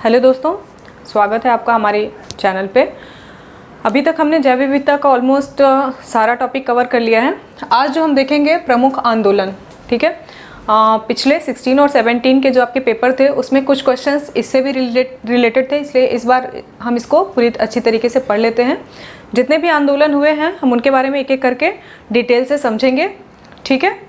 Hello दोस्तों, स्वागत है आपका हमारे चैनल पे। अभी तक हमने जैव विविधता का ऑलमोस्ट सारा टॉपिक कवर कर लिया है। आज जो हम देखेंगे प्रमुख आंदोलन, ठीक है। पिछले 16 और 17 के जो आपके पेपर थे उसमें कुछ क्वेश्चंस इससे भी रिलेटेड थे, इसलिए इस बार हम इसको पूरी अच्छी तरीके से पढ़ लेते हैं। जितने भी आंदोलन हुए हैं हम उनके बारे में एक एक करके डिटेल से समझेंगे, ठीक है।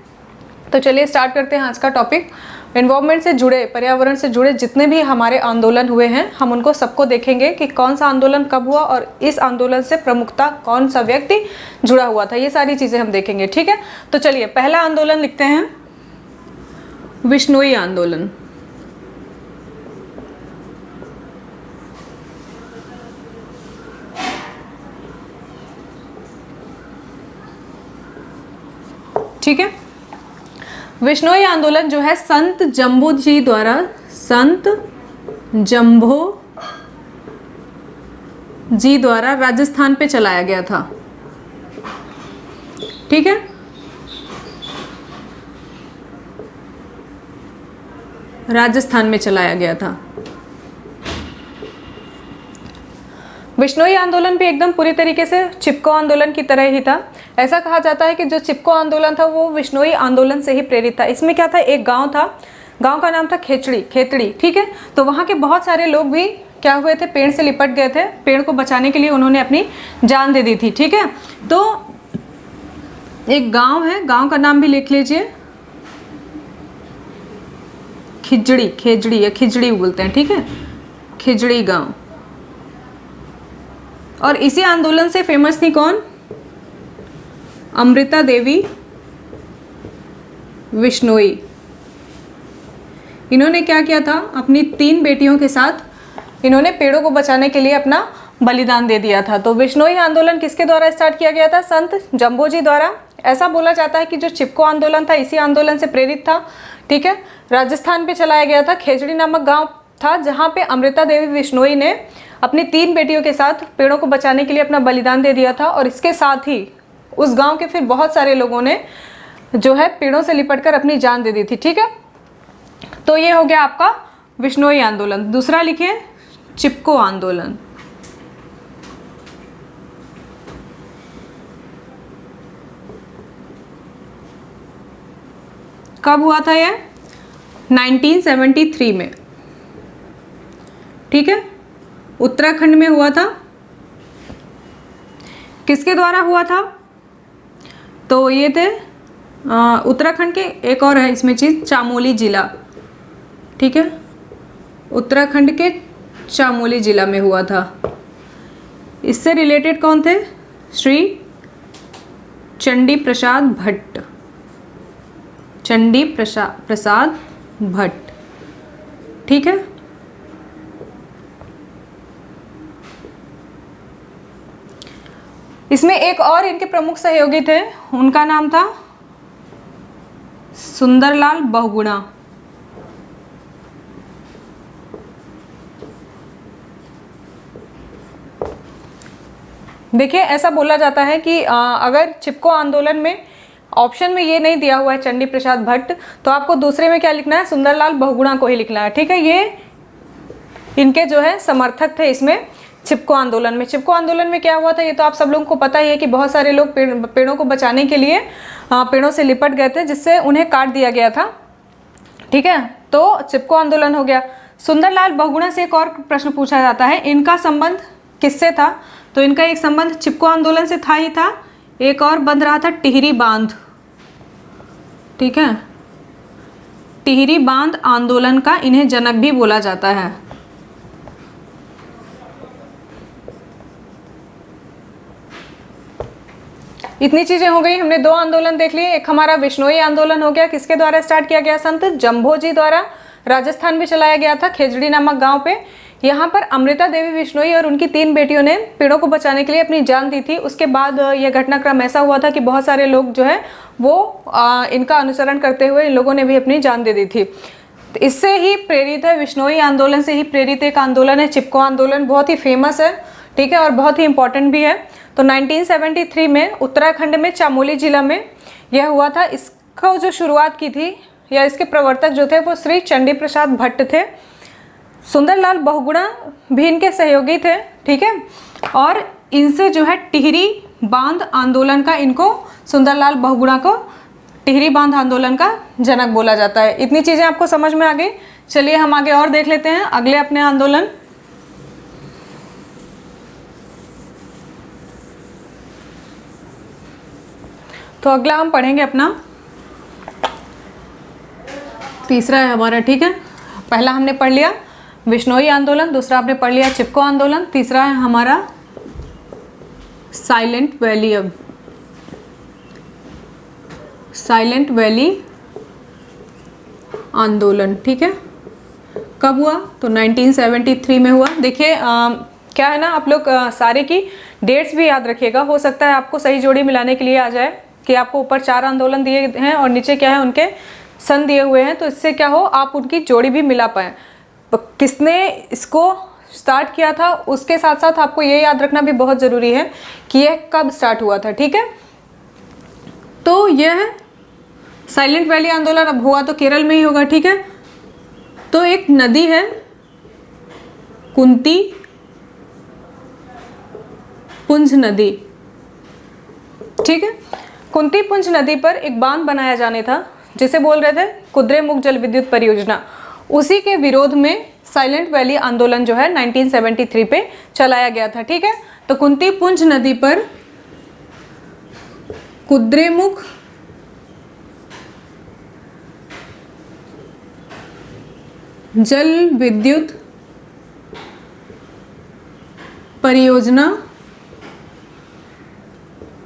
तो चलिए स्टार्ट करते हैं आज का टॉपिक। एनवायरनमेंट से जुड़े, पर्यावरण से जुड़े जितने भी हमारे आंदोलन हुए हैं हम उनको सबको देखेंगे कि कौन सा आंदोलन कब हुआ और इस आंदोलन से प्रमुखता कौन सा व्यक्ति जुड़ा हुआ था, ये सारी चीज़ें हम देखेंगे, ठीक है। तो चलिए पहला आंदोलन लिखते हैं, विश्नोई आंदोलन। ठीक है। विश्नोई आंदोलन जो है संत जम्बो जी द्वारा, संत जम्बो जी द्वारा राजस्थान पे चलाया गया था, ठीक है। राजस्थान में चलाया गया था। विश्नोई आंदोलन भी एकदम पूरी तरीके से चिपको आंदोलन की तरह ही था। ऐसा कहा जाता है कि जो चिपको आंदोलन था वो विश्नोई आंदोलन से ही प्रेरित था। इसमें क्या था, एक गांव था, गांव का नाम था खेतड़ी, ठीक है। तो वहाँ के बहुत सारे लोग भी क्या हुए थे, पेड़ से लिपट गए थे। पेड़ को बचाने के लिए उन्होंने अपनी जान दे दी थी, ठीक है। तो एक गाँव है, गाँव का नाम भी लिख लीजिए, खेजड़ी या खिजड़ी बोलते हैं, ठीक है, खिजड़ी गाँव। और इसी आंदोलन से फेमस थी कौन, अमृता देवी विश्नोई। इन्होंने क्या किया था, अपनी 3 बेटियों के साथ इन्होंने पेड़ों को बचाने के लिए अपना बलिदान दे दिया था। तो विश्नोई आंदोलन किसके द्वारा स्टार्ट किया गया था, संत जम्बो जी द्वारा। ऐसा बोला जाता है कि जो चिपको आंदोलन था इसी आंदोलन से प्रेरित था, ठीक है। राजस्थान पे चलाया गया था। खेजड़ी नामक गांव था जहां पे अमृता देवी विश्नोई ने अपनी 3 बेटियों के साथ पेड़ों को बचाने के लिए अपना बलिदान दे दिया था। और इसके साथ ही उस गांव के फिर बहुत सारे लोगों ने जो है पेड़ों से लिपटकर अपनी जान दे दी थी, ठीक है। तो ये हो गया आपका विश्नोई आंदोलन। दूसरा लिखिए, चिपको आंदोलन। कब हुआ था ये, 1973 में, ठीक है। उत्तराखंड में हुआ था। किसके द्वारा हुआ था, तो ये थे उत्तराखंड के, एक और है इसमें चीज़, चामोली जिला, ठीक है। उत्तराखंड के चामोली जिला में हुआ था। इससे रिलेटेड कौन थे, श्री चंडी प्रसाद भट्ट, चंडी प्रसाद भट्ट, ठीक है। इसमें एक और इनके प्रमुख सहयोगी थे, उनका नाम था सुंदरलाल बहुगुणा। देखिए ऐसा बोला जाता है कि अगर चिपको आंदोलन में ऑप्शन में ये नहीं दिया हुआ है चंडी प्रसाद भट्ट, तो आपको दूसरे में क्या लिखना है, सुंदरलाल बहुगुणा को ही लिखना है, ठीक है। ये इनके जो है समर्थक थे इसमें चिपको आंदोलन में। चिपको आंदोलन में क्या हुआ था ये तो आप सब लोगों को पता ही है कि बहुत सारे लोग पेड़ों को बचाने के लिए पेड़ों से लिपट गए थे, जिससे उन्हें काट दिया गया था, ठीक है। तो चिपको आंदोलन हो गया। सुंदरलाल बहुगुणा से एक और प्रश्न पूछा जाता है, इनका संबंध किससे था, तो इनका एक संबंध चिपको आंदोलन से था ही था, एक और बंध रहा था टिहरी बांध, ठीक है। टिहरी बांध आंदोलन का इन्हें जनक भी बोला जाता है। इतनी चीजें हो गई, हमने 2 आंदोलन देख लिए। एक हमारा विश्नोई आंदोलन हो गया, किसके द्वारा स्टार्ट किया गया, संत जम्बो जी द्वारा। राजस्थान में चलाया गया था, खेजड़ी नामक गांव पे। यहाँ पर अमृता देवी विश्नोई और उनकी 3 बेटियों ने पेड़ों को बचाने के लिए अपनी जान दी थी। उसके बाद यह घटनाक्रम ऐसा हुआ था कि बहुत सारे लोग जो है वो इनका अनुसरण करते हुए इन लोगों ने भी अपनी जान दे दी थी। तो इससे ही प्रेरित है, विश्नोई आंदोलन से ही प्रेरित एक आंदोलन है चिपको आंदोलन। बहुत ही फेमस है, ठीक है, और बहुत ही इंपॉर्टेंट भी है। तो 1973 में उत्तराखंड में चामोली जिला में यह हुआ था। इसको जो शुरुआत की थी या इसके प्रवर्तक जो थे वो श्री चंडी प्रसाद भट्ट थे। सुंदरलाल बहुगुणा भी इनके सहयोगी थे, ठीक है। और इनसे जो है टिहरी बांध आंदोलन का, इनको सुंदरलाल बहुगुणा को टिहरी बांध आंदोलन का जनक बोला जाता है। इतनी चीजें आपको समझ में आ गई। चलिए हम आगे और देख लेते हैं अगले अपने आंदोलन। तो अगला हम पढ़ेंगे अपना तीसरा है हमारा, ठीक है। पहला हमने पढ़ लिया विश्नोई आंदोलन, दूसरा आपने पढ़ लिया चिपको आंदोलन, तीसरा है हमारा साइलेंट वैली। अब साइलेंट वैली आंदोलन, ठीक है। कब हुआ? तो 1973 में हुआ। देखिए क्या है ना, आप लोग सारे की डेट्स भी याद रखिएगा। हो सकता है आपको सही जोड़ी मिलाने के लिए आ जाए कि आपको ऊपर 4 आंदोलन दिए हैं और नीचे क्या है उनके सन दिए हुए हैं, तो इससे क्या हो आप उनकी जोड़ी भी मिला पाएँ। किसने इसको स्टार्ट किया था, उसके साथ साथ आपको ये याद रखना भी बहुत ज़रूरी है कि यह कब स्टार्ट हुआ था, ठीक है। तो यह साइलेंट वैली आंदोलन अब हुआ तो केरल में ही होगा, ठीक है। तो एक नदी है कुंती पुंज नदी, ठीक है। कुंती पुंज नदी पर एक बांध बनाया जाने था जिसे बोल रहे थे कुद्रेमुख जल विद्युत परियोजना। उसी के विरोध में साइलेंट वैली आंदोलन जो है 1973 पे चलाया गया था, ठीक है। तो कुंती पुंज नदी पर कुद्रेमुख जल विद्युत परियोजना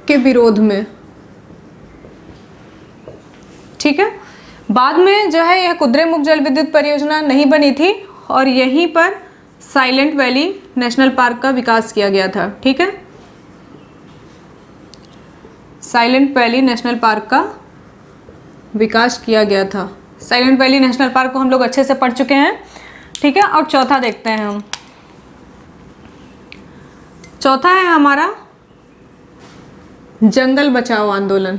के विरोध में, ठीक है। बाद में जो है यह कुद्रेमुख जल विद्युत परियोजना नहीं बनी थी और यहीं पर साइलेंट वैली नेशनल पार्क का विकास किया गया था, ठीक है। साइलेंट वैली नेशनल पार्क का विकास किया गया था। साइलेंट वैली नेशनल पार्क को हम लोग अच्छे से पढ़ चुके हैं, ठीक है। और चौथा देखते हैं हम। चौथा है हमारा जंगल बचाओ आंदोलन।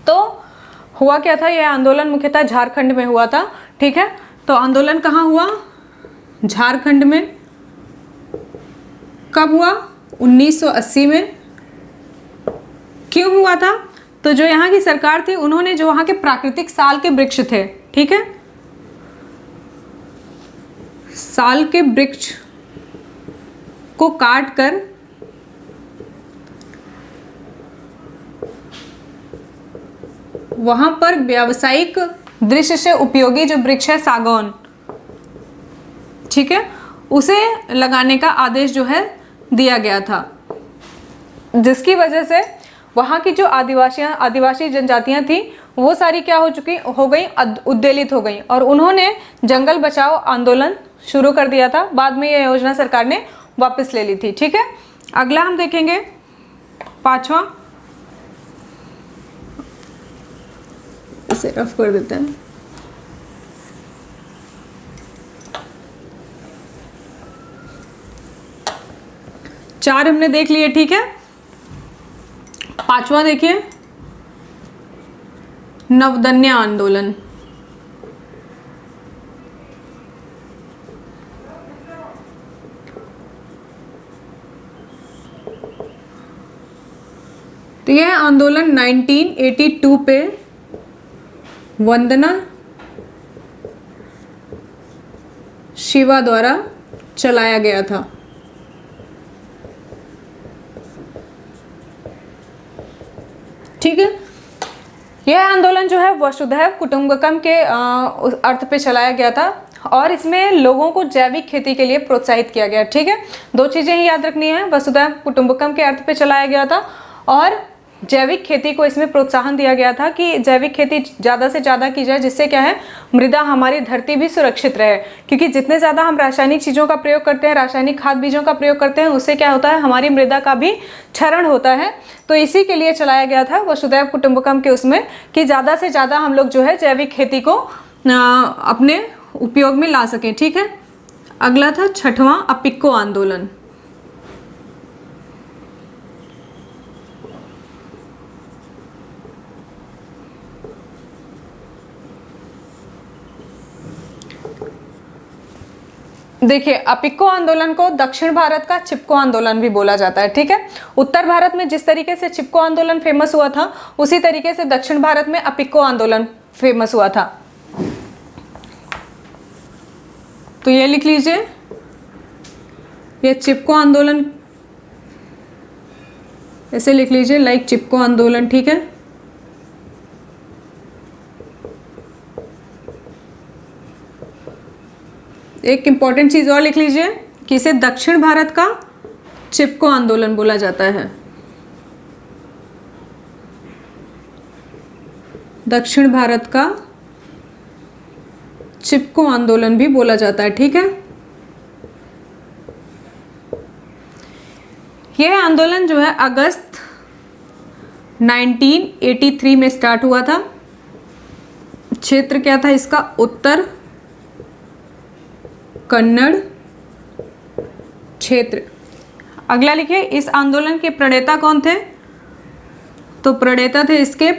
तो हुआ क्या था, यह आंदोलन मुख्यतः झारखंड में हुआ था, ठीक है। तो आंदोलन कहाँ हुआ? झारखंड में। कब हुआ? 1980 में। क्यों हुआ था? तो जो यहाँ की सरकार थी उन्होंने जो वहाँ के प्राकृतिक साल के वृक्ष थे, ठीक है, साल के वृक्ष को काट कर वहां पर व्यावसायिक दृश्य से उपयोगी जो वृक्ष है सागौन, ठीक है, उसे लगाने का आदेश जो है दिया गया था, जिसकी वजह से वहाँ की जो आदिवासी जनजातियां थी वो सारी क्या हो गई उद्वेलित हो गई और उन्होंने जंगल बचाओ आंदोलन शुरू कर दिया था। बाद में यह योजना सरकार ने वापस ले ली थी, ठीक है। अगला हम देखेंगे पांचवा, इसे रफ कर देते हैं। चार हमने देख लिए, ठीक है। पांचवा देखिए नवदन्या आंदोलन। तो यह आंदोलन 1982 पे वंदना शिवा द्वारा चलाया गया था, ठीक है। यह आंदोलन जो है वसुधैव कुटुंबकम के अर्थ पे चलाया गया था और इसमें लोगों को जैविक खेती के लिए प्रोत्साहित किया गया, ठीक है। दो चीज़ें ही याद रखनी है, वसुधैव कुटुंबकम के अर्थ पे चलाया गया था और जैविक खेती को इसमें प्रोत्साहन दिया गया था कि जैविक खेती ज़्यादा से ज़्यादा की जाए, जिससे क्या है मृदा हमारी धरती भी सुरक्षित रहे, क्योंकि जितने ज़्यादा हम रासायनिक चीज़ों का प्रयोग करते हैं, रासायनिक खाद बीजों का प्रयोग करते हैं, उससे क्या होता है हमारी मृदा का भी क्षरण होता है। तो इसी के लिए चलाया गया था वसुधैव कुटुंबकम के उसमें कि ज़्यादा से ज़्यादा हम लोग जो है जैविक खेती को अपने उपयोग में ला सकें, ठीक है। अगला था छठवां अपिक्को आंदोलन। देखिए, अपिको आंदोलन को दक्षिण भारत का चिपको आंदोलन भी बोला जाता है, ठीक है। उत्तर भारत में जिस तरीके से चिपको आंदोलन फेमस हुआ था, उसी तरीके से दक्षिण भारत में अपिको आंदोलन फेमस हुआ था। तो ये लिख लीजिए, ये चिपको आंदोलन, ऐसे लिख लीजिए, लाइक चिपको आंदोलन, ठीक है। एक इंपॉर्टेंट चीज और लिख लीजिए कि इसे दक्षिण भारत का चिपको आंदोलन बोला जाता है। दक्षिण भारत का चिपको आंदोलन भी बोला जाता है, ठीक है। यह आंदोलन जो है अगस्त 1983 में स्टार्ट हुआ था। क्षेत्र क्या था इसका? उत्तर कन्नड़ क्षेत्र। अगला लिखिए, इस आंदोलन के प्रणेता कौन थे? तो प्रणेता थे इसके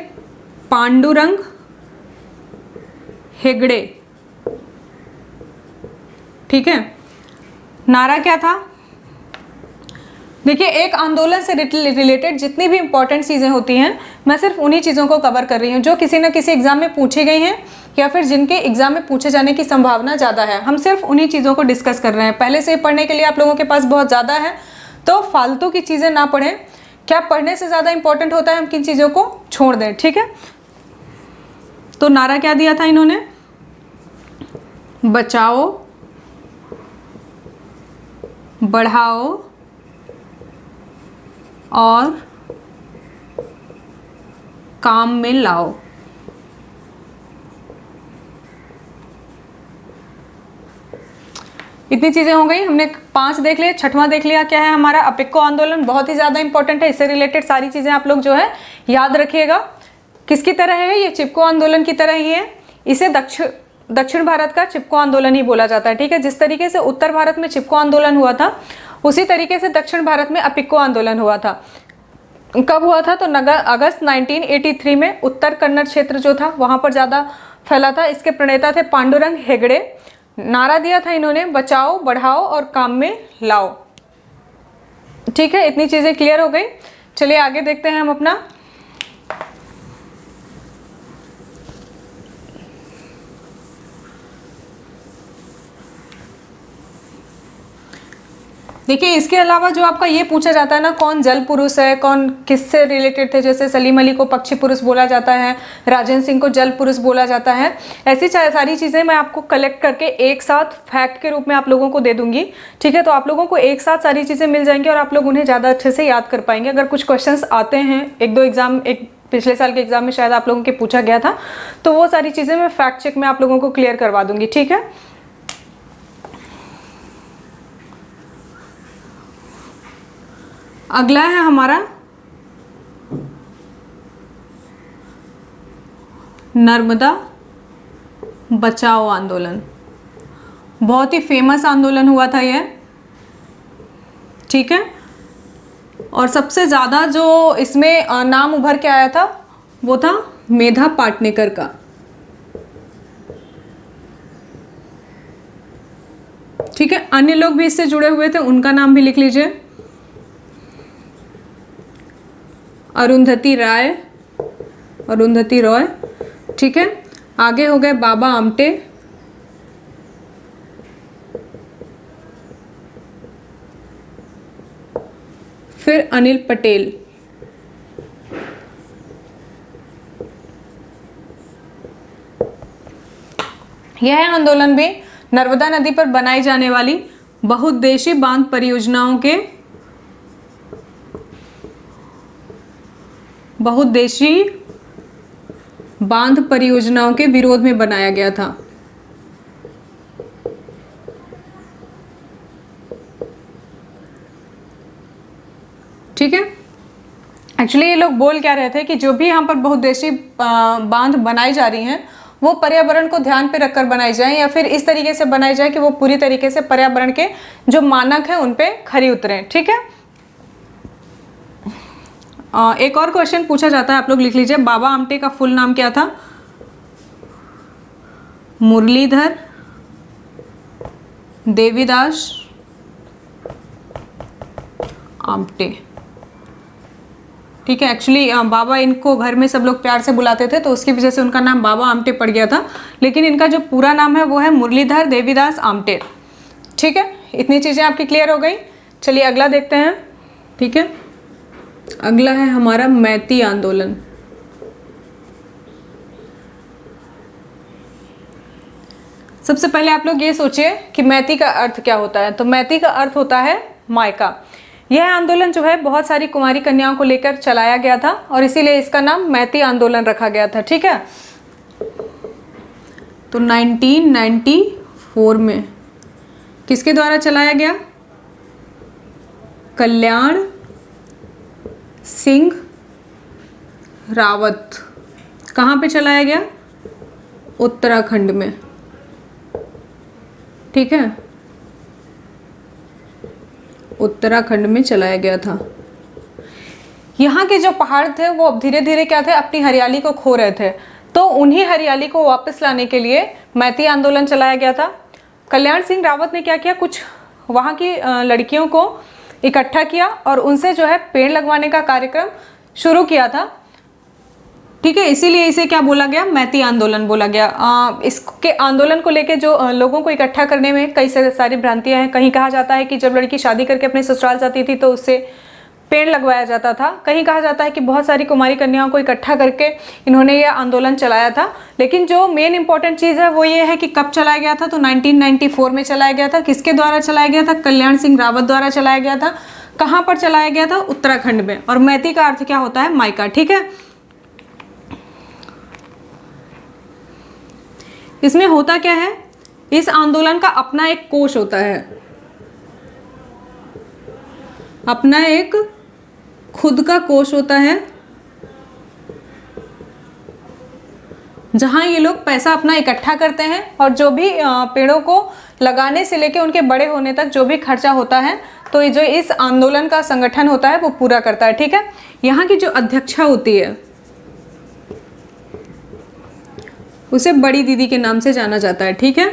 पांडुरंग हेगड़े, ठीक है। नारा क्या था? देखिए, एक आंदोलन से रिलेटेड जितनी भी इंपॉर्टेंट चीज़ें होती हैं, मैं सिर्फ उन्हीं चीज़ों को कवर कर रही हूँ जो किसी न किसी एग्जाम में पूछी गई हैं या फिर जिनके एग्जाम में पूछे जाने की संभावना ज़्यादा है। हम सिर्फ उन्हीं चीज़ों को डिस्कस कर रहे हैं। पहले से पढ़ने के लिए आप लोगों के पास बहुत ज़्यादा है, तो फालतू की चीज़ें ना पढ़ें। क्या पढ़ने से ज़्यादा इंपॉर्टेंट होता है हम किन चीज़ों को छोड़ दें, ठीक है। तो नारा क्या दिया था इन्होंने? बचाओ, बढ़ाओ और काम में लाओ। इतनी चीजें हो गई, हमने 5 देख लिए। छठवां देख लिया, क्या है हमारा? अपिको आंदोलन। बहुत ही ज्यादा इंपॉर्टेंट है, इससे रिलेटेड सारी चीजें आप लोग जो है याद रखिएगा। किसकी तरह है ये? चिपको आंदोलन की तरह ही है। इसे दक्षिण भारत का चिपको आंदोलन ही बोला जाता है, ठीक है। जिस तरीके से उत्तर भारत में चिपको आंदोलन हुआ था, उसी तरीके से दक्षिण भारत में अपिको आंदोलन हुआ था। कब हुआ था? तो अगस्त 1983 में उत्तर कन्नड़ क्षेत्र जो था वहां पर ज़्यादा फैला था। इसके प्रणेता थे पांडुरंग हेगड़े। नारा दिया था इन्होंने, बचाओ, बढ़ाओ और काम में लाओ, ठीक है। इतनी चीज़ें क्लियर हो गई। चलिए आगे देखते हैं हम अपना। देखिए, इसके अलावा जो आपका ये पूछा जाता है ना, कौन जल पुरुष है, कौन किससे रिलेटेड थे, जैसे सलीम अली को पक्षी पुरुष बोला जाता है, राजेंद्र सिंह को जल पुरुष बोला जाता है। ऐसी सारी चीज़ें मैं आपको कलेक्ट करके एक साथ फैक्ट के रूप में आप लोगों को दे दूंगी, ठीक है। तो आप लोगों को एक साथ सारी चीज़ें मिल जाएंगी और आप लोग उन्हें ज़्यादा अच्छे से याद कर पाएंगे। अगर कुछ क्वेश्चंस आते हैं, 1-2 एग्जाम, एक पिछले साल के एग्जाम में शायद आप लोगों के पूछा गया था, तो वो सारी चीज़ें मैं फैक्ट चेक में आप लोगों को क्लियर करवा दूंगी, ठीक है। अगला है हमारा नर्मदा बचाओ आंदोलन। बहुत ही फेमस आंदोलन हुआ था यह, ठीक है। और सबसे ज़्यादा जो इसमें नाम उभर के आया था वो था मेधा पाटनेकर का, ठीक है। अन्य लोग भी इससे जुड़े हुए थे, उनका नाम भी लिख लीजिए। अरुंधति रॉय, ठीक है। आगे हो गए बाबा आमटे, फिर अनिल पटेल, यह आंदोलन भी नर्मदा नदी पर बनाई जाने वाली बहुउद्देशीय बांध परियोजनाओं के विरोध में बनाया गया था, ठीक है। एक्चुअली ये लोग बोल क्या रहे थे कि जो भी यहाँ पर बहुउद्देशीय बांध बनाई जा रही हैं वो पर्यावरण को ध्यान पे रखकर बनाई जाए या फिर इस तरीके से बनाई जाए कि वो पूरी तरीके से पर्यावरण के जो मानक है उन पे खरी उतरें, ठीक है। एक और क्वेश्चन पूछा जाता है, आप लोग लिख लीजिए। बाबा आमटे का फुल नाम क्या था? देवीदास आमटे। ठीक है, एक्चुअली बाबा इनको घर में सब लोग प्यार से बुलाते थे तो उसकी वजह से उनका नाम बाबा आमटे पड़ गया था, लेकिन इनका जो पूरा नाम है वो है मुरलीधर देवीदास आमटे। ठीक है, इतनी चीज़ें आपकी क्लियर हो गई। चलिए अगला देखते हैं। ठीक है, अगला है हमारा मैती आंदोलन। सबसे पहले आप लोग ये सोचिए कि मैती का अर्थ क्या होता है। तो मैती का अर्थ होता है मायका। यह आंदोलन जो है बहुत सारी कुमारी कन्याओं को लेकर चलाया गया था और इसीलिए इसका नाम मैती आंदोलन रखा गया था। ठीक है, तो 1994 में किसके द्वारा चलाया गया? कल्याण सिंह रावत। कहाँ पे चलाया गया? उत्तराखंड में। ठीक है, उत्तराखंड में चलाया गया था। यहाँ के जो पहाड़ थे वो अब धीरे धीरे क्या थे, अपनी हरियाली को खो रहे थे, तो उन्हीं हरियाली को वापस लाने के लिए मैती आंदोलन चलाया गया था। कल्याण सिंह रावत ने क्या किया, कुछ वहाँ की लड़कियों को इकट्ठा किया और उनसे जो है पेड़ लगवाने का कार्यक्रम शुरू किया था। ठीक है, इसीलिए इसे क्या बोला गया? मैती आंदोलन बोला गया। इसके आंदोलन को लेके जो लोगों को इकट्ठा करने में कई सारी भ्रांतियां हैं। कहीं कहा जाता है कि जब लड़की शादी करके अपने ससुराल जाती थी तो उससे पेड़ लगवाया जाता था। कहीं कहा जाता है कि बहुत सारी कुमारी कन्याओं को इकट्ठा करके इन्होंने यह आंदोलन चलाया था। लेकिन जो मेन इंपॉर्टेंट चीज़ है वो ये है कि कब चलाया गया था। तो 1994 में चलाया गया था। किसके द्वारा चलाया गया था? कल्याण सिंह रावत द्वारा चलाया गया था। कहाँ पर चलाया गया था? उत्तराखंड में। और मैती का अर्थ क्या होता है? मायका। ठीक है, इसमें होता क्या है, इस आंदोलन का अपना एक कोश होता है, अपना एक खुद का कोश होता है, जहां ये लोग पैसा अपना इकट्ठा करते हैं और जो भी पेड़ों को लगाने से लेके उनके बड़े होने तक जो भी खर्चा होता है तो ये जो इस आंदोलन का संगठन होता है वो पूरा करता है। ठीक है, यहाँ की जो अध्यक्षा होती है उसे बड़ी दीदी के नाम से जाना जाता है। ठीक है,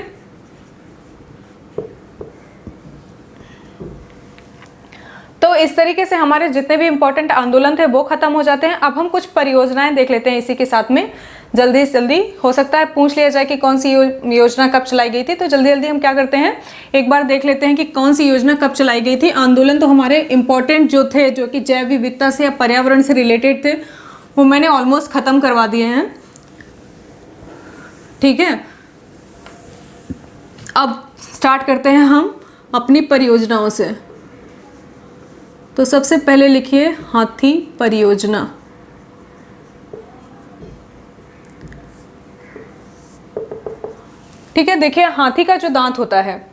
तो इस तरीके से हमारे जितने भी इंपॉर्टेंट आंदोलन थे वो खत्म हो जाते हैं। अब हम कुछ परियोजनाएं देख लेते हैं इसी के साथ में। जल्दी से जल्दी हो सकता है पूछ लिया जाए कि कौन सी योजना कब चलाई गई थी, तो जल्दी जल्दी हम क्या करते हैं, एक बार देख लेते हैं कि कौन सी योजना कब चलाई गई थी। आंदोलन तो हमारे इंपॉर्टेंट जो थे, जो कि जैव विविधता से या पर्यावरण से रिलेटेड थे, वो मैंने ऑलमोस्ट खत्म करवा दिए हैं। ठीक है, अब स्टार्ट करते हैं हम अपनी परियोजनाओं से। तो सबसे पहले लिखिए हाथी परियोजना। ठीक है, देखिए हाथी का जो दांत होता है,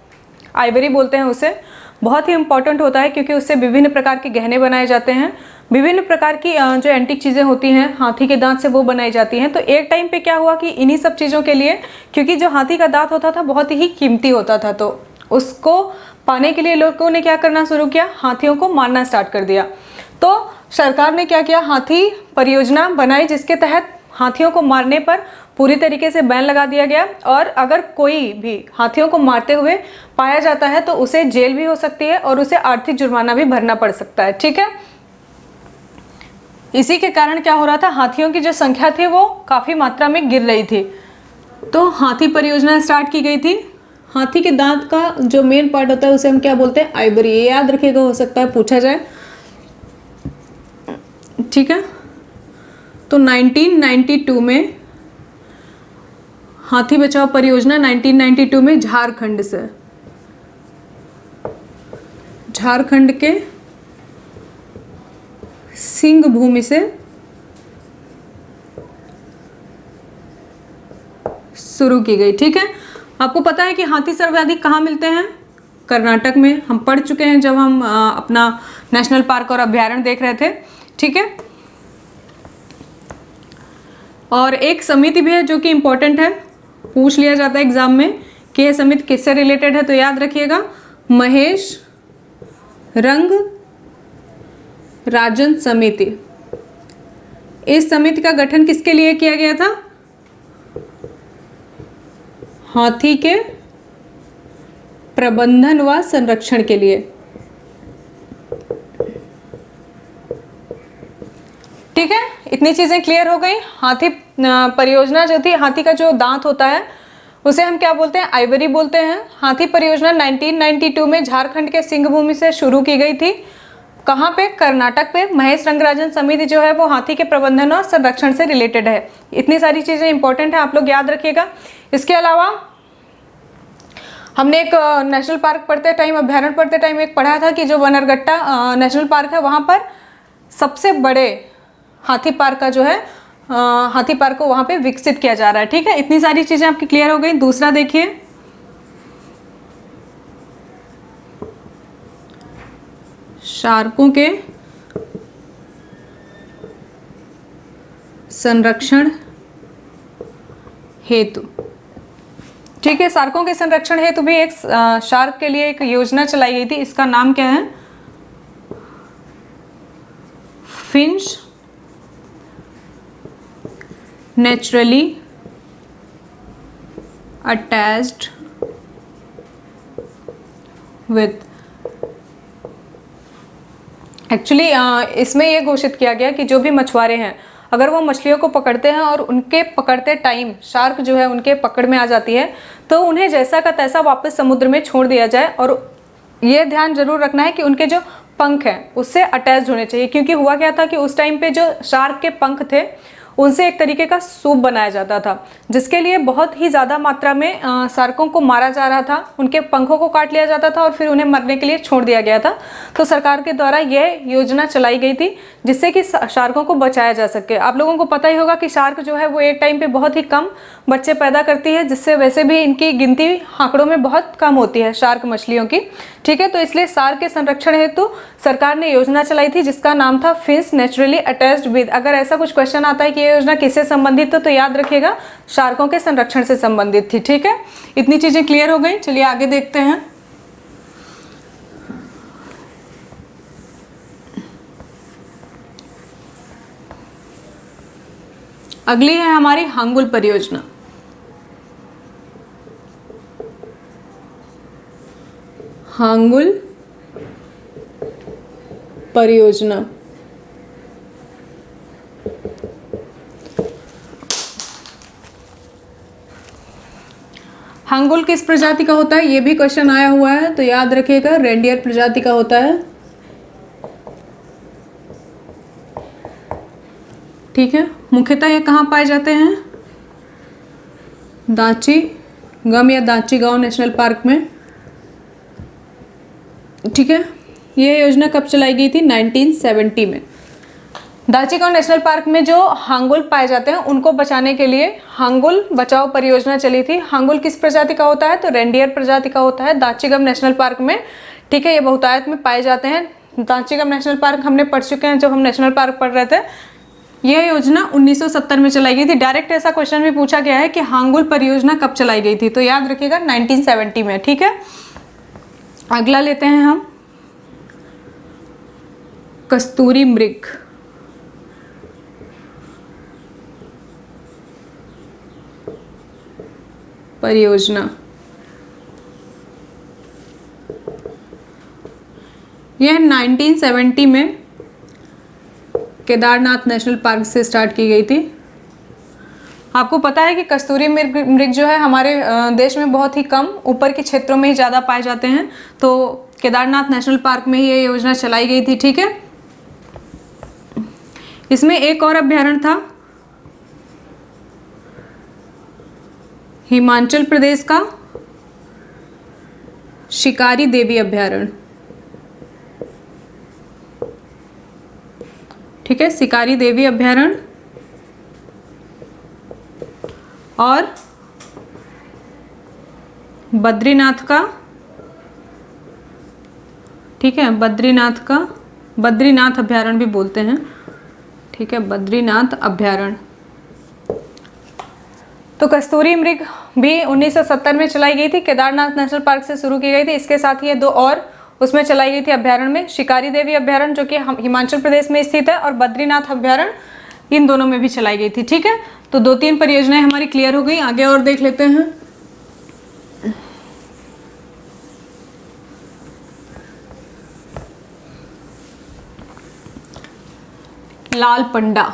आइवरी बोलते हैं उसे, बहुत ही इंपॉर्टेंट होता है क्योंकि उससे विभिन्न प्रकार के गहने बनाए जाते हैं। विभिन्न प्रकार की जो एंटीक चीज़ें होती हैं हाथी के दांत से वो बनाई जाती हैं। तो एक टाइम पे क्या हुआ कि इन्हीं सब चीज़ों के लिए, क्योंकि जो हाथी का दांत होता था बहुत ही कीमती होता था, तो उसको पाने के लिए लोगों ने क्या करना शुरू किया, हाथियों को मारना स्टार्ट कर दिया। तो सरकार ने क्या किया, हाथी परियोजना बनाई जिसके तहत हाथियों को मारने पर पूरी तरीके से बैन लगा दिया गया और अगर कोई भी हाथियों को मारते हुए पाया जाता है तो उसे जेल भी हो सकती है और उसे आर्थिक जुर्माना भी भरना पड़ सकता है। ठीक है, इसी के कारण क्या हो रहा था, हाथियों की जो संख्या थी वो काफ़ी मात्रा में गिर रही थी। तो हाथी परियोजना स्टार्ट की गई थी। हाथी के दांत का जो मेन पार्ट होता है उसे हम क्या बोलते हैं, आइवरी। ये याद रखिएगा, हो सकता है पूछा जाए। ठीक है, तो 1992 में हाथी बचाओ परियोजना 1992 में झारखंड से, झारखंड के सिंह भूमि से शुरू की गई। ठीक है, आपको पता है कि हाथी सर्वाधिक कहाँ मिलते हैं, कर्नाटक में। हम पढ़ चुके हैं जब हम अपना नेशनल पार्क और अभ्यारण्य देख रहे थे। ठीक है, और एक समिति भी है जो कि इम्पोर्टेंट है, पूछ लिया जाता है एग्जाम में कि यह समिति किससे रिलेटेड है, तो याद रखिएगा महेश रंग राजन समिति। इस समिति का गठन किसके लिए किया गया था, हाथी के प्रबंधन व संरक्षण के लिए। ठीक है, इतनी चीजें क्लियर हो गई। हाथी परियोजना जो थी, हाथी का जो दांत होता है उसे हम क्या बोलते हैं, आइवरी बोलते हैं। हाथी परियोजना 1992 में झारखंड के सिंहभूमि से शुरू की गई थी। कहाँ पे, कर्नाटक पे। महेश रंगराजन समिति जो है वो हाथी के प्रबंधन और संरक्षण से रिलेटेड है। इतनी सारी चीजें इंपॉर्टेंट है, आप लोग याद रखिएगा। इसके अलावा हमने एक नेशनल पार्क पढ़ते टाइम, अभ्यारण्य पढ़ते टाइम एक पढ़ा था कि जो बनरघट्टा नेशनल पार्क है वहाँ पर सबसे बड़े हाथी पार्क का जो है हाथी पार्क को वहाँ पे विकसित किया जा रहा है। ठीक है, इतनी सारी चीजें आपकी क्लियर हो गई। दूसरा देखिए, शार्कों के संरक्षण हेतु। ठीक है, शार्कों के संरक्षण हेतु भी एक शार्क के लिए एक योजना चलाई गई थी। इसका नाम क्या है, Finch naturally attached with. Actually इसमें यह घोषित किया गया कि जो भी मछुआरे हैं अगर वो मछलियों को पकड़ते हैं और उनके पकड़ते टाइम शार्क जो है उनके पकड़ में आ जाती है तो उन्हें जैसा का तैसा वापस समुद्र में छोड़ दिया जाए। और ये ध्यान जरूर रखना है कि उनके जो पंख हैं उससे अटैच होने चाहिए, क्योंकि हुआ क्या था कि उस टाइम पे जो शार्क के पंख थे उनसे एक तरीके का सूप बनाया जाता था, जिसके लिए बहुत ही ज़्यादा मात्रा में शार्कों को मारा जा रहा था। उनके पंखों को काट लिया जाता था और फिर उन्हें मरने के लिए छोड़ दिया गया था। तो सरकार के द्वारा यह योजना चलाई गई थी जिससे कि शार्कों को बचाया जा सके। आप लोगों को पता ही होगा कि शार्क जो है वो एक टाइम पे बहुत ही कम बच्चे पैदा करती है, जिससे वैसे भी इनकी गिनती आंकड़ों में बहुत कम होती है शार्क मछलियों की। ठीक है, तो इसलिए शार्क के संरक्षण हेतु सरकार ने योजना चलाई थी जिसका नाम था फिंच नेचुरली अटैच्ड विद। अगर ऐसा कुछ क्वेश्चन आता है कि ये योजना किससे संबंधित है तो याद रखिएगा शार्कों के संरक्षण से संबंधित थी। ठीक है, इतनी चीजें क्लियर हो गई। चलिए आगे देखते हैं। अगली है हमारी हांगुल परियोजना। हांगुल परियोजना हांगुल किस प्रजाति का होता है, ये भी क्वेश्चन आया हुआ है तो याद रखिएगा रेंडियर प्रजाति का होता है। ठीक है, मुख्यतः ये कहाँ पाए जाते हैं, दाची गम या दाची गांव नेशनल पार्क में। ठीक है, ये योजना कब चलाई गई थी, 1970 में। दाची-गांव नेशनल पार्क में जो हांगुल पाए जाते हैं उनको बचाने के लिए हांगुल बचाओ परियोजना चली थी। हांगुल किस प्रजाति का होता है तो रेंडियर प्रजाति का होता है दाची-गम नेशनल पार्क में। ठीक है, ये बहुतायत में पाए जाते हैं। दाची-गम नेशनल पार्क हमने पढ़ चुके हैं जब हम नेशनल पार्क पढ़ रहे थे। यह योजना 1970 में चलाई गई थी। डायरेक्ट ऐसा क्वेश्चन भी पूछा गया है कि हांगुल परियोजना कब चलाई गई थी, तो याद रखिएगा 1970 में। ठीक है, अगला लेते हैं हम कस्तूरी मृग। परियोजना यह 1970 में केदारनाथ नेशनल पार्क से स्टार्ट की गई थी। आपको पता है कि कस्तूरी मृग जो है हमारे देश में बहुत ही कम ऊपर के क्षेत्रों में ही ज़्यादा पाए जाते हैं, तो केदारनाथ नेशनल पार्क में ही ये योजना चलाई गई थी। ठीक है, इसमें एक और अभ्यारण्य था हिमाचल प्रदेश का शिकारी देवी अभ्यारण्य। ठीक है, शिकारी देवी अभ्यारण्य और बद्रीनाथ का, ठीक है, बद्रीनाथ अभ्यारण्य भी बोलते हैं। ठीक है, बद्रीनाथ अभ्यारण्य। तो कस्तूरी मृग भी 1970 में चलाई गई थी, केदारनाथ नेशनल पार्क से शुरू की गई थी। इसके साथ ही ये दो और उसमें चलाई गई थी अभ्यारण्य में, शिकारी देवी अभ्यारण्य जो कि हिमाचल प्रदेश में स्थित है और बद्रीनाथ अभ्यारण्य, इन दोनों में भी चलाई गई थी। ठीक है, तो 2-3 परियोजनाएं हमारी क्लियर हो गई। आगे और देख लेते हैं। लाल पंडा।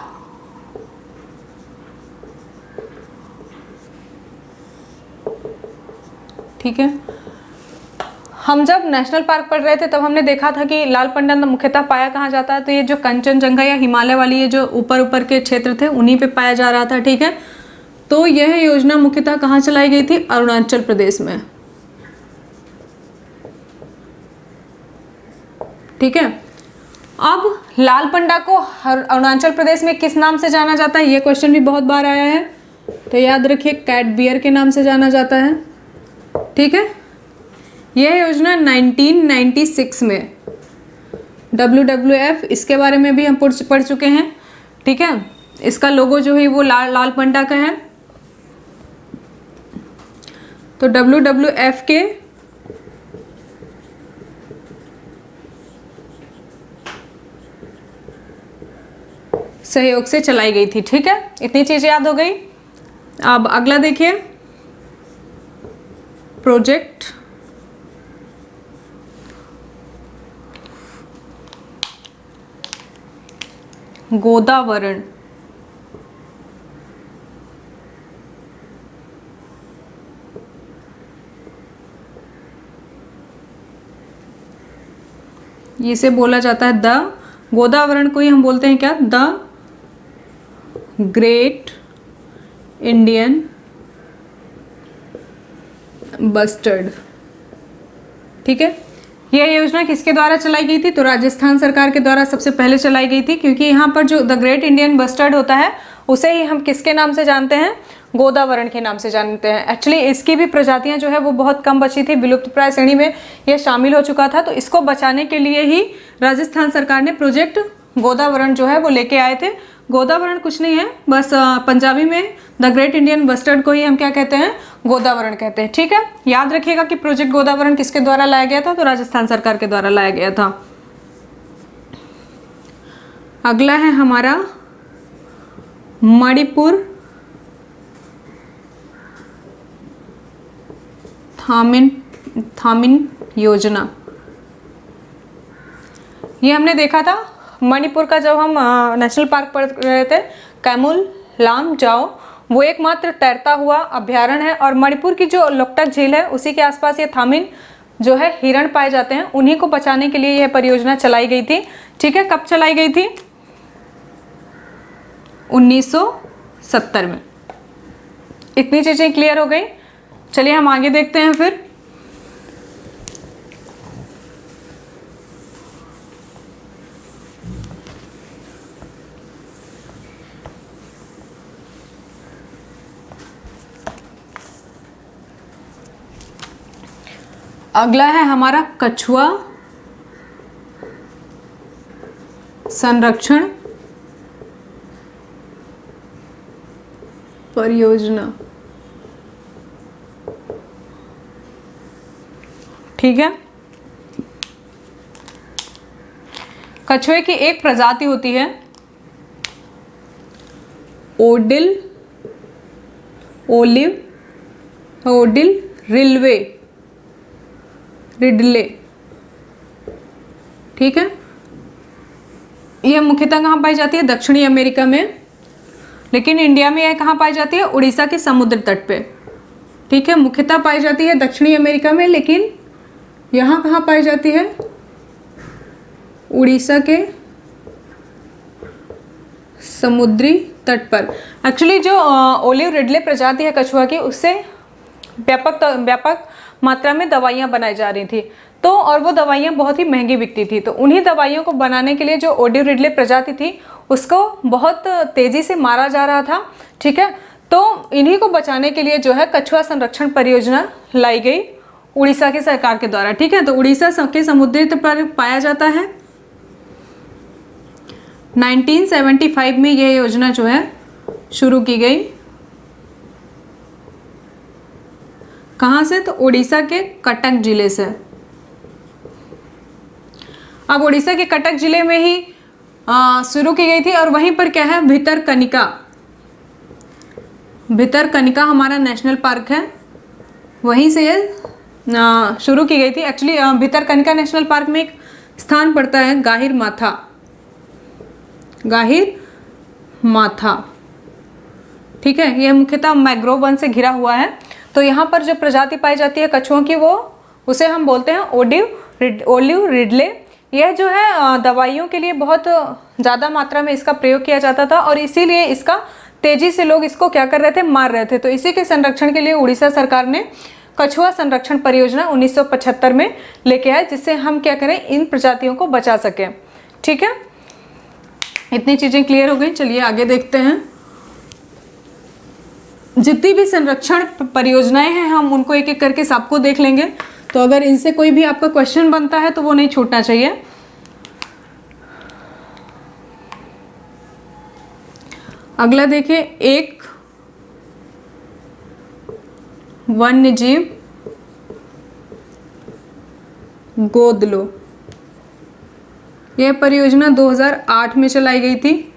ठीक है, हम जब नेशनल पार्क पढ़ रहे थे तब हमने देखा था कि लाल पंडा मुख्यतः पाया कहाँ जाता है, तो ये जो कंचनजंगा या हिमालय वाली ये जो ऊपर ऊपर के क्षेत्र थे उन्हीं पे पाया जा रहा था। ठीक है, तो यह योजना मुख्यतः कहाँ चलाई गई थी? अरुणाचल प्रदेश में। ठीक है, अब लाल पंडा को अरुणाचल प्रदेश में किस नाम से जाना जाता है? ये क्वेश्चन भी बहुत बार आया है, तो याद रखिए कैट बियर के नाम से जाना जाता है। ठीक है, यह योजना 1996 में WWF, इसके बारे में भी हम पढ़ चुके हैं। ठीक है, इसका लोगो जो है वो लाल पंडा का है। तो WWF के सहयोग से चलाई गई थी। ठीक है, इतनी चीजें याद हो गई। अब अगला देखिए, प्रोजेक्ट गोदावरण। इसे बोला जाता है द गोदावरण को ही हम बोलते हैं क्या? The great Indian bustard. ठीक है, यह योजना किसके द्वारा चलाई गई थी? तो राजस्थान सरकार के द्वारा सबसे पहले चलाई गई थी, क्योंकि यहाँ पर जो द ग्रेट इंडियन बस्टर्ड होता है उसे ही हम किसके नाम से जानते हैं? गोदावरण के नाम से जानते हैं। एक्चुअली इसकी भी प्रजातियां जो है वो बहुत कम बची थी, विलुप्त प्राय श्रेणी में यह शामिल हो चुका था। तो इसको बचाने के लिए ही राजस्थान सरकार ने प्रोजेक्ट गोदावरण जो है वो लेके आए थे। गोदावरण कुछ नहीं है, बस पंजाबी में द ग्रेट इंडियन बस्टर्ड को ही हम क्या कहते हैं? गोदावरण कहते हैं। ठीक है, याद रखिएगा कि प्रोजेक्ट गोदावरण किसके द्वारा लाया गया था? तो राजस्थान सरकार के द्वारा लाया गया था। अगला है हमारा मणिपुर थामिन योजना। ये हमने देखा था मणिपुर का, जब हम नेशनल पार्क पढ़ रहे थे, कैमुल लाम जाओ, वो एकमात्र तैरता हुआ अभ्यारण्य है। और मणिपुर की जो लोकटक झील है उसी के आसपास ये थामिन जो है हिरण पाए जाते हैं, उन्हीं को बचाने के लिए यह परियोजना चलाई गई थी। ठीक है, कब चलाई गई थी? 1970 में। इतनी चीजें क्लियर हो गई। चलिए हम आगे देखते हैं फिर। अगला है हमारा कछुआ संरक्षण परियोजना। ठीक है, कछुए की एक प्रजाति होती है ओडिल रिडले। ठीक है, यह मुख्यतः कहाँ पाई जाती है? दक्षिणी अमेरिका में, लेकिन इंडिया में यह कहाँ पाई जाती है? उड़ीसा के समुद्र तट पे। ठीक है, मुख्यतः पाई जाती है दक्षिणी अमेरिका में, लेकिन यहाँ कहाँ पाई जाती है? उड़ीसा के समुद्री तट पर। एक्चुअली जो ओलिव रिडले प्रजाति है कछुआ की, उससे व्यापक मात्रा में दवाइयाँ बनाई जा रही थी, तो और वो दवाइयाँ बहुत ही महंगी बिकती थी। तो उन्हीं दवाइयों को बनाने के लिए जो ओलिव रिडले प्रजाति थी उसको बहुत तेज़ी से मारा जा रहा था। ठीक है, तो इन्हीं को बचाने के लिए जो है कछुआ संरक्षण परियोजना लाई गई उड़ीसा की सरकार के द्वारा। ठीक है, तो उड़ीसा के समुद्री तट पर पाया जाता है। 1975 में यह योजना जो है शुरू की गई। कहाँ से? तो उड़ीसा के कटक जिले से। अब उड़ीसा के कटक जिले में ही शुरू की गई थी, और वहीं पर क्या है? भितरकनिका हमारा नेशनल पार्क है, वहीं से ये शुरू की गई थी। एक्चुअली भितरकनिका नेशनल पार्क में एक स्थान पड़ता है गाहिर माथा। गाहिर माथा, ठीक है। यह मुख्यतः मैंग्रोव वन से घिरा हुआ है। तो यहाँ पर जो प्रजाति पाई जाती है कछुओं की, वो उसे हम बोलते हैं ओलिव रिडले। यह जो है दवाइयों के लिए बहुत ज़्यादा मात्रा में इसका प्रयोग किया जाता था और इसीलिए इसका तेजी से लोग इसको क्या कर रहे थे, मार रहे थे। तो इसी के संरक्षण के लिए उड़ीसा सरकार ने कछुआ संरक्षण परियोजना 1975 में लेके आए, जिससे हम क्या करें, इन प्रजातियों को बचा सकें, ठीक है। इतनी चीज़ें क्लियर हो गई। चलिए आगे देखते हैं। जितनी भी संरक्षण परियोजनाएं हैं हम उनको एक एक करके सबको देख लेंगे। तो अगर इनसे कोई भी आपका क्वेश्चन बनता है तो वो नहीं छूटना चाहिए। अगला देखिए, एक वन्यजीव गोद लो। यह परियोजना 2008 में चलाई गई थी।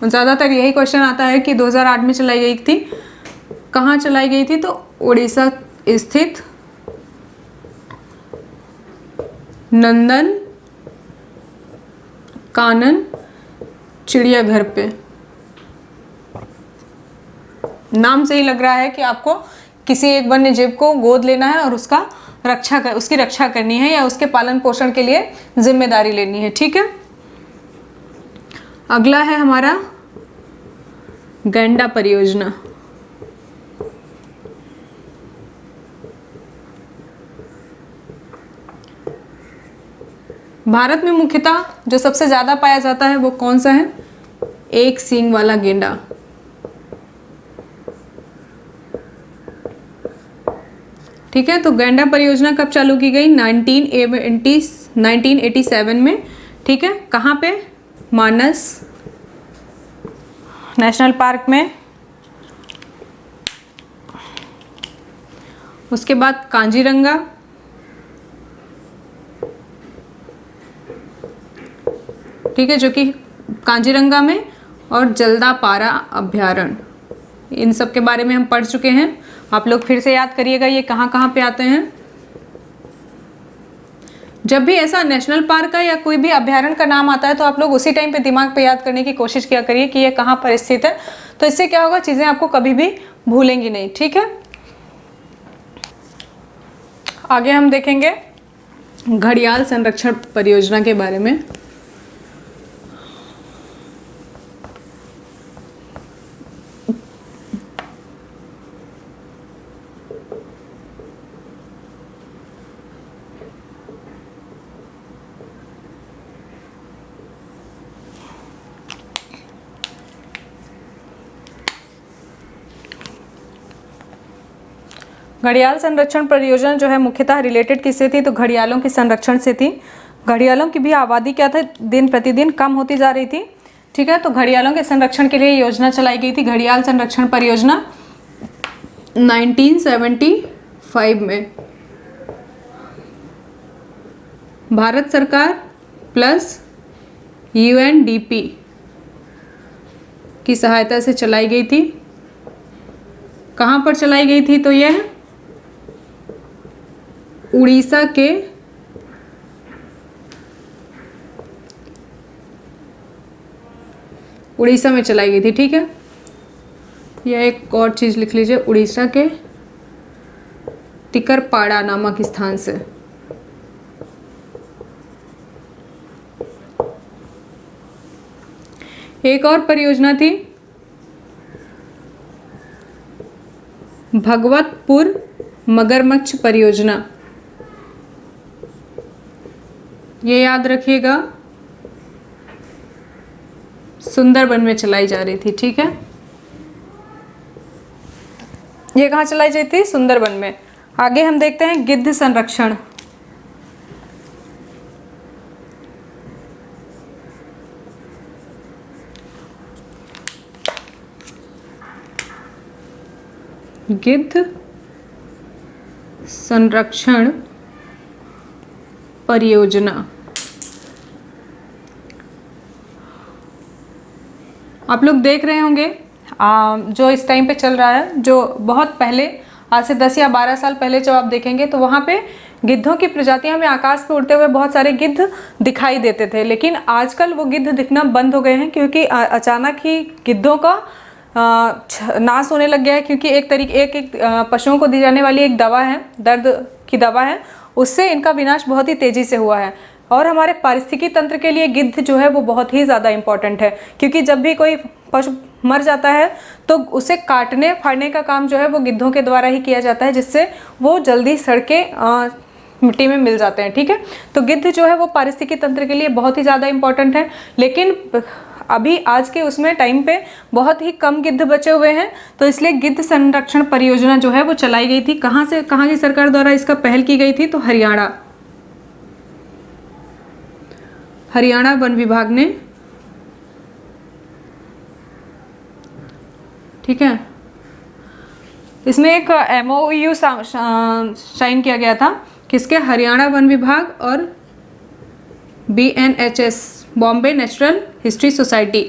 ज़्यादातर यही क्वेश्चन आता है कि 2008 में चलाई गई थी। कहाँ चलाई गई थी? तो उड़ीसा स्थित नंदन कानन चिड़ियाघर पे। नाम से ही लग रहा है कि आपको किसी एक वन्य जीव को गोद लेना है और उसकी रक्षा करनी है या उसके पालन पोषण के लिए जिम्मेदारी लेनी है, ठीक है। अगला है हमारा गैंडा परियोजना। भारत में मुख्यतः जो सबसे ज्यादा पाया जाता है वो कौन सा है? एक सींग वाला गेंडा, ठीक है। तो गैंडा परियोजना कब चालू की गई? 1987 में, ठीक है। कहाँ पे? मानस नेशनल पार्क में। उसके बाद कांजीरंगा, ठीक है, जो कि कांजीरंगा में, और जल्दापारा अभ्यारण्य। इन सब के बारे में हम पढ़ चुके हैं। आप लोग फिर से याद करिएगा ये कहाँ कहाँ पे आते हैं। जब भी ऐसा नेशनल पार्क का या कोई भी अभ्यारण्य का नाम आता है तो आप लोग उसी टाइम पे दिमाग पे याद करने की कोशिश किया करिए कि ये कहाँ पर स्थित है। तो इससे क्या होगा, चीज़ें आपको कभी भी भूलेंगी नहीं, ठीक है। आगे हम देखेंगे घड़ियाल संरक्षण परियोजना के बारे में। घड़ियाल संरक्षण परियोजना जो है मुख्यतः रिलेटेड किससे थी? तो घड़ियालों के संरक्षण से थी। घड़ियालों की भी आबादी क्या था, दिन प्रतिदिन कम होती जा रही थी, ठीक है। तो घड़ियालों के संरक्षण के लिए योजना चलाई गई थी, घड़ियाल संरक्षण परियोजना 1975 में। भारत सरकार प्लस UNDP की सहायता से चलाई गई थी। कहाँ पर चलाई गई थी? तो यह उड़ीसा में चलाई गई थी, ठीक है। यह एक और चीज लिख लीजिए, उड़ीसा के तिकरपाड़ा नामक स्थान से। एक और परियोजना थी भगवतपुर मगरमच्छ परियोजना। ये याद रखिएगा, सुंदरबन में चलाई जा रही थी, ठीक है। ये कहाँ चलाई जाती थी? सुंदरबन में। आगे हम देखते हैं गिद्ध संरक्षण। गिद्ध संरक्षण परियोजना। आप लोग देख रहे होंगे जो इस टाइम पे चल रहा है, जो बहुत पहले, आज से 10 या 12 साल पहले जब आप देखेंगे तो वहाँ पे गिद्धों की प्रजातियां हमें आकाश में उड़ते हुए बहुत सारे गिद्ध दिखाई देते थे, लेकिन आजकल वो गिद्ध दिखना बंद हो गए हैं क्योंकि अचानक ही गिद्धों का नाश होने लग गया है। क्योंकि एक पशुओं को दी जाने वाली एक दवा है, दर्द की दवा है, उससे इनका विनाश बहुत ही तेजी से हुआ है। और हमारे पारिस्थितिकी तंत्र के लिए गिद्ध जो है वो बहुत ही ज़्यादा इम्पॉर्टेंट है, क्योंकि जब भी कोई पशु मर जाता है तो उसे काटने फाड़ने का काम जो है वो गिद्धों के द्वारा ही किया जाता है, जिससे वो जल्दी सड़ के मिट्टी में मिल जाते हैं। ठीक है, तो गिद्ध जो है वो पारिस्थितिकी तंत्र के लिए बहुत ही ज़्यादा इम्पॉर्टेंट है, लेकिन अभी आज के उसमें टाइम पे बहुत ही कम गिद्ध बचे हुए हैं, तो इसलिए गिद्ध संरक्षण परियोजना जो है वो चलाई गई थी। कहाँ की सरकार द्वारा इसका पहल की गई थी? तो हरियाणा वन विभाग ने, ठीक है। इसमें एक MOU साइन किया गया था, किसके? हरियाणा वन विभाग और BNHS, Bombay natural history society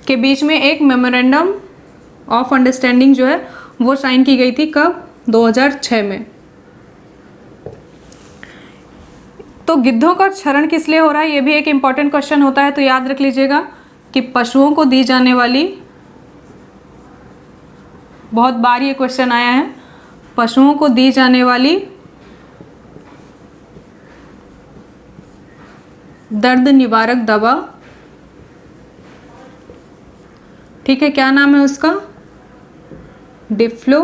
के बीच में एक मेमोरेंडम ऑफ अंडरस्टैंडिंग जो है वो साइन की गई थी। कब? 2006 में। तो गिद्धों का क्षरण किस लिए हो रहा है, ये भी एक इम्पॉर्टेंट क्वेश्चन होता है, तो याद रख लीजिएगा कि पशुओं को दी जाने वाली, बहुत बार ये क्वेश्चन आया है, पशुओं को दी जाने वाली दर्द निवारक दवा, ठीक है, क्या नाम है उसका? डिफ्लोफेनेक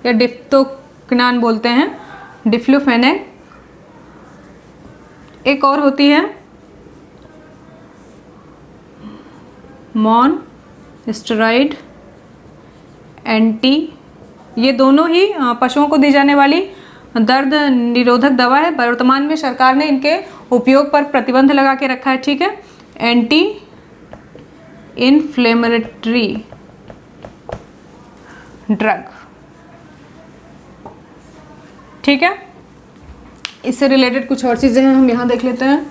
या डिप्टोक्नान बोलते हैं, डिफ्लोफेनेक। एक और होती है मॉनस्टेरॉइड एंटी, ये दोनों ही पशुओं को दी जाने वाली दर्द निरोधक दवा है। वर्तमान में सरकार ने इनके उपयोग पर प्रतिबंध लगा के रखा है। ठीक है, एंटी इन्फ्लेमेटरी ड्रग, ठीक है। इससे रिलेटेड कुछ और चीज़ें हैं, हम यहाँ देख लेते हैं।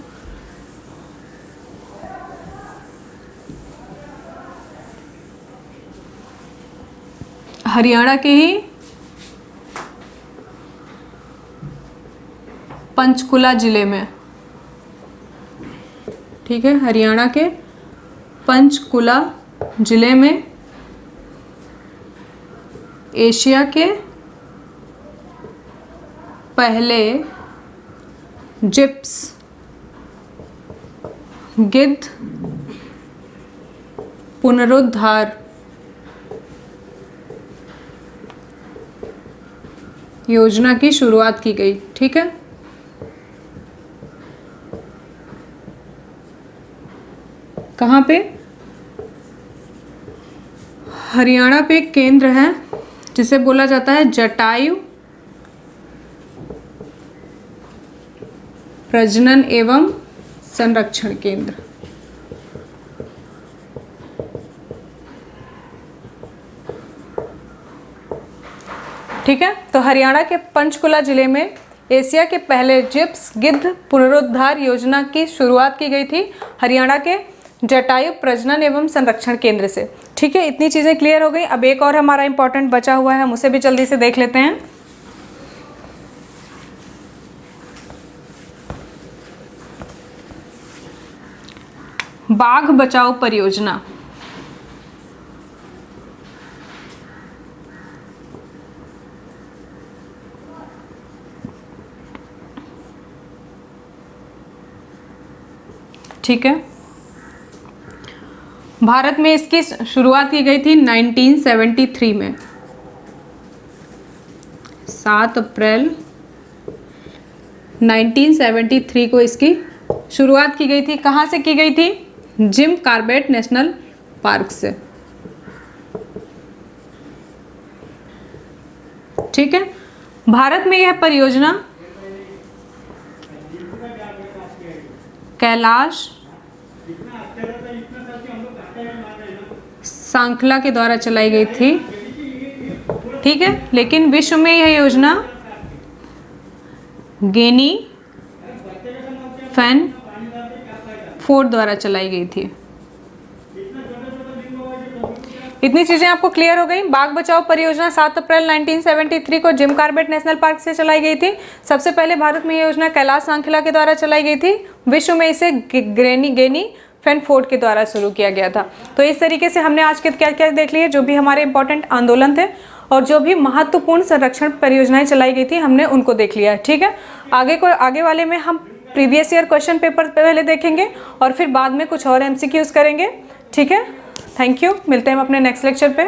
हरियाणा के ही पंचकुला जिले में, ठीक है, हरियाणा के पंचकुला जिले में एशिया के पहले जिप्स गिद्ध पुनरुद्धार योजना की शुरुआत की गई। ठीक है, कहाँ पे? हरियाणा पे एक केंद्र है जिसे बोला जाता है जटायु प्रजनन एवं संरक्षण केंद्र। ठीक है, तो हरियाणा के पंचकुला जिले में एशिया के पहले जिप्स गिद्ध पुनरुद्धार योजना की शुरुआत की गई थी, हरियाणा के जटायु प्रजनन एवं संरक्षण केंद्र से। ठीक है, इतनी चीज़ें क्लियर हो गई। अब एक और हमारा इंपॉर्टेंट बचा हुआ है, हम उसे भी जल्दी से देख लेते हैं। बाघ बचाओ परियोजना। ठीक है, भारत में इसकी शुरुआत की गई थी 1973 में, 7 अप्रैल 1973 को इसकी शुरुआत की गई थी। कहाँ से की गई थी? जिम कॉर्बेट नेशनल पार्क से। ठीक है, भारत में यह परियोजना कैलाश सांखला के द्वारा चलाई गई थी। ठीक है, लेकिन विश्व में यह योजना गेनी फैन फोर्ड द्वारा चलाई गई थी। इतनी चीज़ें आपको क्लियर हो गई। बाघ बचाओ परियोजना 7 अप्रैल 1973 को जिम कॉर्बेट नेशनल पार्क से चलाई गई थी। सबसे पहले भारत में ये योजना कैलाश सांखला के द्वारा चलाई गई थी। विश्व में इसे गेनी फैनफोर्ड के द्वारा शुरू किया गया था। तो इस तरीके से हमने आज के क्या क्या देख लिए, जो भी हमारे इंपॉर्टेंट आंदोलन थे और जो भी महत्वपूर्ण संरक्षण परियोजनाएं चलाई गई थी हमने उनको देख लिया है। ठीक है, आगे वाले में हम प्रीवियस ईयर क्वेश्चन पेपर पहले देखेंगे और फिर बाद में कुछ और MCQs करेंगे। ठीक है, थैंक यू, मिलते हैं हम अपने नेक्स्ट लेक्चर पे।